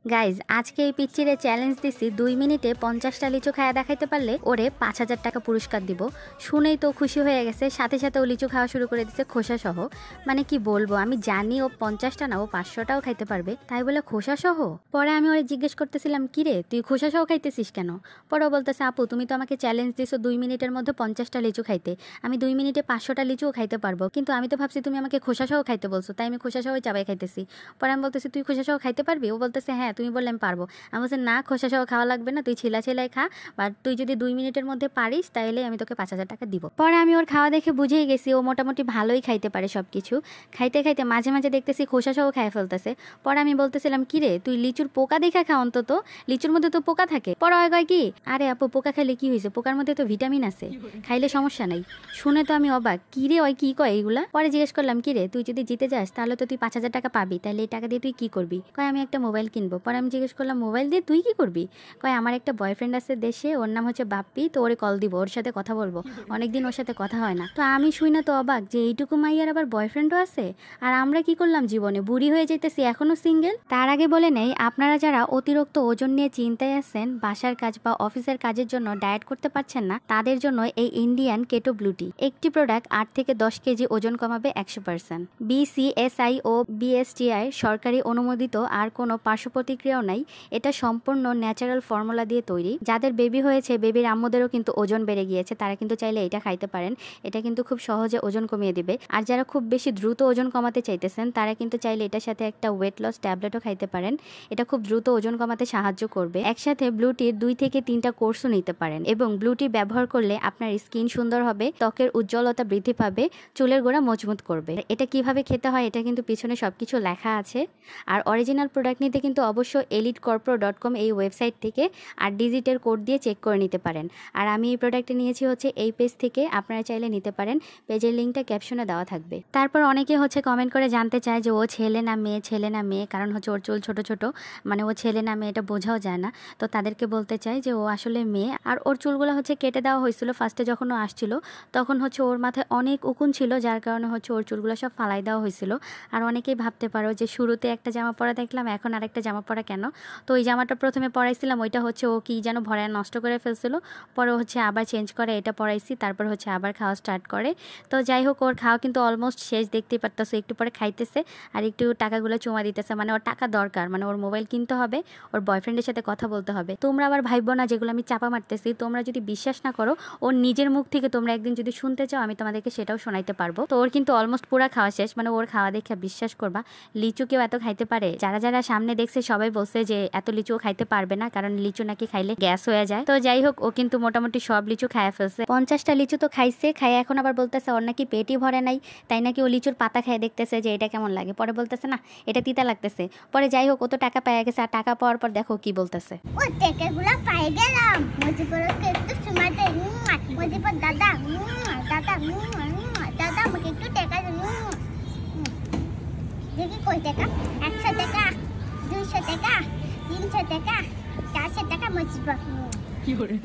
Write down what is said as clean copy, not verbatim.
Guys আজকে এই পিচ্চিরে challenge দিছি 2 মিনিটে 50টা লিচু খাওয়া দেখাইতে পারলে ওরে 5,000 টাকা পুরস্কার দিব। শুনেই তো খুশি হয়ে গেছে, সাথে সাথে ও লিচু খাওয়া শুরু করে দিচ্ছে খোসা সহ। মানে কি বলবো, আমি জানি ও 50টা না ও 500টাও খাইতে পারবে, তাই বলে খোসা সহ। পরে আমি ওরে জিজ্ঞেস করতেছিলাম, কিরে তুই খোসা সহ খাইতেছিস কেন? পরে ও বলতেছে, আপু তুমি তো আমাকে চ্যালেঞ্জ দিছো 2 মিনিটের মধ্যে 50টা লিচু খাইতে, আমি 2 মিনিটে 500টা লিচুও খাইতে পারবো, কিন্তু আমি তো ভাবছি তুমি আমাকে খোসা সহ খাইতে বলছো, তাই আমি খোসা সহই চাবাই খাইতেছি। পরে আমি বলতেছি, তুই খোসা সহ খাইতে পারবি? ও বলতেছে, হ্যাঁ তুমি বললে আমি পারবো। আমি বলছি, না খোসা সহ খাওয়া লাগবে না, তুই ছিলা ছিলাই খা, বা তুই যদি 2 মিনিটের মধ্যে পারিস তাহলে আমি তোকে 5,000 টাকা দিব। পরে আমি ওর খাওয়া দেখে বুঝেই গেছি ও মোটামুটি ভালোই খাইতে পারে সবকিছু। খাইতে খাইতে মাঝে মাঝে দেখতেছি খোসা সহ খাই ফেলতেছে। পরে আমি বলতেছিলাম, কিরে তুই লিচুর পোকা দেখা খা অন্তত, লিচুর মধ্যে তো পোকা থাকে। পরে হয় কয় কি, আরে আপু পোকা খাইলে কি হয়েছে, পোকার মধ্যে তো ভিটামিন আছে, খাইলে সমস্যা নাই। শুনে তো আমি অবাক, কিরে ওই কি কয় এইগুলা। পরে জিজ্ঞেস করলাম, কিরে তুই যদি জিতে যাস তাহলে তো তুই 5,000 টাকা পাবি, তাহলে এই টাকা দিয়ে তুই কি করবি? কয় আমি একটা মোবাইল কিনবো। পরে আমি জিজ্ঞেস করলাম, মোবাইল দিয়ে তুই কি করবি? কয় আমার একটা বয়ফ্রেন্ড আছে দেশে, ওর নাম হচ্ছে বাপ্পি, তো ওরে কল দিব, ওর সাথে কথা বলবো, অনেকদিন ওর সাথে কথা হয় না। তো আমি শুই না তো অবাক যে এইটুকু মাইয়ার আবার বয়ফ্রেন্ডও আছে, আর আমরা কি করলাম জীবনে, বুড়ি হয়ে যেতেছি এখনো সিঙ্গেল। তার আগে বলে নেই, আপনারা যারা অতিরিক্ত ওজন নিয়ে চিন্তায় আছেন, বাসার কাজ বা অফিসের কাজের জন্য ডায়েট করতে পারছেন না, তাদের জন্য এই ইন্ডিয়ান কেটো ব্লুটি একটি প্রোডাক্ট 8 থেকে 10 কেজি ওজন কমাবে 100%। BCSI ও BSTI সরকারি অনুমোদিত, আর কোনো পার্শ্ব প্রতিক্রিয়াও নাই। এটা সম্পূর্ণ ন্যাচারাল ফর্মুলা দিয়ে তৈরি। যাদের বেবি হয়েছে, বেবির আম্মুদেরও কিন্তু ওজন বেড়ে গিয়েছে, তারা কিন্তু চাইলে এটা খাইতে পারেন। এটা কিন্তু খুব সহজে ওজন কমিয়ে দিবে। আর যারা খুব বেশি দ্রুত ওজন কমাতে চাইতেছেন, তারা কিন্তু চাইলে এটার সাথে একটা ওয়েট লস ট্যাবলেটও খাইতে পারেন। এটা খুব দ্রুত ওজন কমাতে সাহায্য করবে। একসাথে ব্লুটির 2 থেকে 3টা কোর্সও নিতে পারেন, এবং ব্লুটি ব্যবহার করলে আপনার স্কিন সুন্দর হবে, ত্বকের উজ্জ্বলতা বৃদ্ধি পাবে, চুলের গোড়া মজবুত করবে। এটা কিভাবে খেতে হয় এটা কিন্তু পিছনে সবকিছু লেখা আছে। আর অরিজিনাল প্রোডাক্ট নিতে কিন্তু অবশ্যই elitecorpro.com এই ওয়েবসাইট থেকে আর ডিজিটের কোড দিয়ে চেক করে নিতে পারেন। আর আমি এই প্রোডাক্টটা নিয়েছি হচ্ছে এই পেজ থেকে, আপনারা চাইলে নিতে পারেন। পেজের লিঙ্কটা ক্যাপশনে দেওয়া থাকবে। তারপর অনেকে হচ্ছে কমেন্ট করে জানতে চায় যে ও ছেলে না মেয়ে, ছেলে না মেয়ে, কারণ হচ্ছে ওর চুল ছোট ছোট, মানে ও ছেলে না মেয়ে এটা বোঝাও যায় না। তো তাদেরকে বলতে চাই যে ও আসলে মেয়ে। আর ওর চুলগুলো হচ্ছে কেটে দেওয়া হয়েছিল ফার্স্টে, যখন ও আসছিল তখন হচ্ছে ওর মাথায় অনেক উকুন ছিল, যার কারণে হচ্ছে ওর চুলগুলো সব ফালাই দেওয়া হয়েছিল। আর অনেকেই ভাবতে পারো যে শুরুতে একটা জামা পরা দেখলাম, এখন আরেকটা জামা পরা কেন? তো ওই জামাটা প্রথমে পরাইছিলাম, ওইটা হচ্ছে ও কি যেন ভরায় নষ্ট করে ফেলছিল, পরে হচ্ছে আবার চেঞ্জ করে এটা পরাইছি, তারপর হচ্ছে আবার খাওয়া স্টার্ট করে। তো যাই হোক, ওর খাওয়া কিন্তু অলমোস্ট শেষ, দেখতেই পারতেছো একটু পরে খাইতেছে আর একটু টাকাগুলো চুমা দিতেছে। মানে ওর টাকা দরকার, মানে ওর মোবাইল কিনতে হবে, ওর বয়ফ্রেন্ডের সাথে কথা বলতে হবে। তোমরা আবার ভাইবো না যেগুলো আমি চাপা মারতেছি, তোমরা যদি বিশ্বাস না করো, ওর নিজের মুখ থেকে তোমরা একদিন যদি শুনতে চাও, আমি তোমাদেরকে সেটাও শোনাইতে পারবো। তো ওর কিন্তু অলমোস্ট পুরা খাওয়া শেষ, মানে ওর খাওয়া দেখে বিশ্বাস করবা লিচু কেউ এত খাইতে পারে? যারা যারা সামনে দেখছে সবাই বলছে যে এত লিচুও খাইতে পারবে না, কারণ লিচু নাকি খাইলে গ্যাস হয়ে যায়। তো যাই হোক, ও কিন্তু মোটামুটি সব লিচু খাইয়া ফেলছে। 50টা লিচু তো খাইছে, খাইয়া এখন আবার বলতেছে ওর নাকি পেটই ভরে নাই, তাই নাকি ও লিচুর পাতা খাই দেখতেছে যে এটা কেমন লাগে। পরে বলতেছে না এটা তিতা লাগতেছে। পরে যাই হোক, ও তো টাকা পাইয়া গেছে, আর টাকা পাওয়ার পর দেখো কি বলতেছে, ও টাকাগুলো পাই গেলাম, মুজিবুরকে একটু সুমাতে, মুজিবুর দাদা, দাদা, দাদা আমাকে একটু টাকা দিন। দেখি কই টাকা, 100 টাকা, 200 টাকা, 300 টাকা, 400 টাকা মুজিবুর। কি করে?